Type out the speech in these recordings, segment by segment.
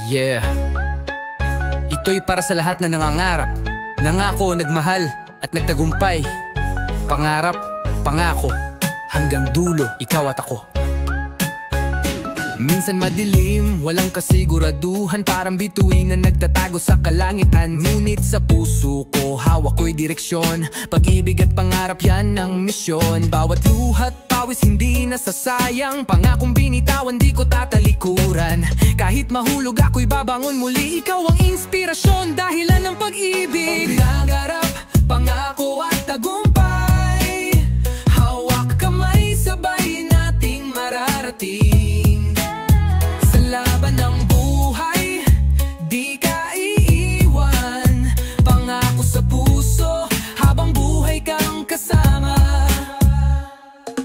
Yeah. Ito'y para sa lahat na nangangarap, nangako, nagmahal at nagtagumpay. Pangarap, pangako, hanggang dulo, ikaw at ako. Minsan madilim, walang kasiguraduhan, parang bituin na nagtatago sa kalangitan. Ngunit sa puso ko, hawak ko'y direksyon, pag-ibig at pangarap, yan ang misyon. Bawat luhat, pawis, hindi nasasayang, pangakong binitawan, di ko tatalikuran. Kahit mahulog ako'y babangon muli, ikaw ang inspirasyon, dahilan ng pag-ibig. Pangarap, pangako at tagumpay, hawak kamay, sabay nating mararating. Laban ng buhay, di ka iiwan, pangako sa puso, habang buhay kang kasama.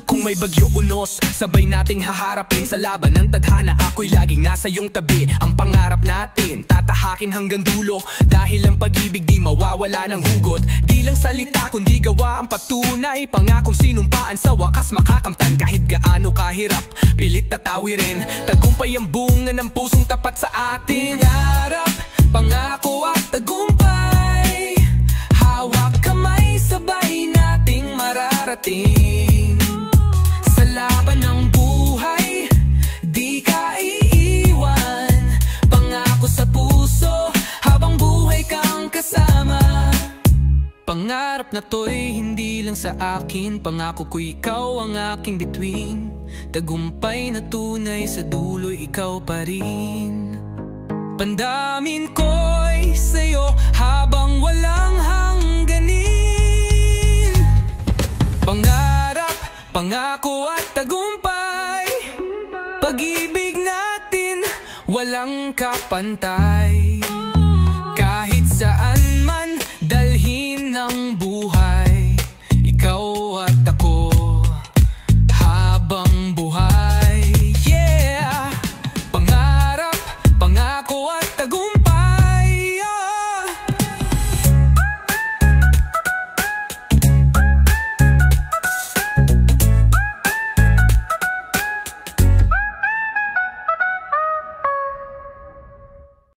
Kung may bagyo unos, sabay nating haharapin. Sa laban ng tadhana, ako'y laging nasa iyong tabi. Ang pangarap natin, tatahakin hanggang dulo, dahil ang pag-ibig di mawawala ng hugot. Di lang salita kundi gawa ang patunay, pangakong sinumpaan sa wakas makakamtan. Kahit gaano kahirap, pilit tatawirin, tagumpay ang bunga ng pusong tapat sa atin. Pangarap, pangako at tagumpay, hawak kamay, sabay nating mararating. Sa laban ng buhay, di ka iiwan, pangako sa puso, habang buhay kang kasama. Pangarap na to'y hindi lang sa akin, pangako ko'y ikaw ang aking bituin. Tagumpay na tunay, sa dulo'y ikaw pa rin. Pandamin ko'y sa'yo habang walang hangganin. Pangarap, pangako at tagumpay, pag-ibig natin walang kapantay.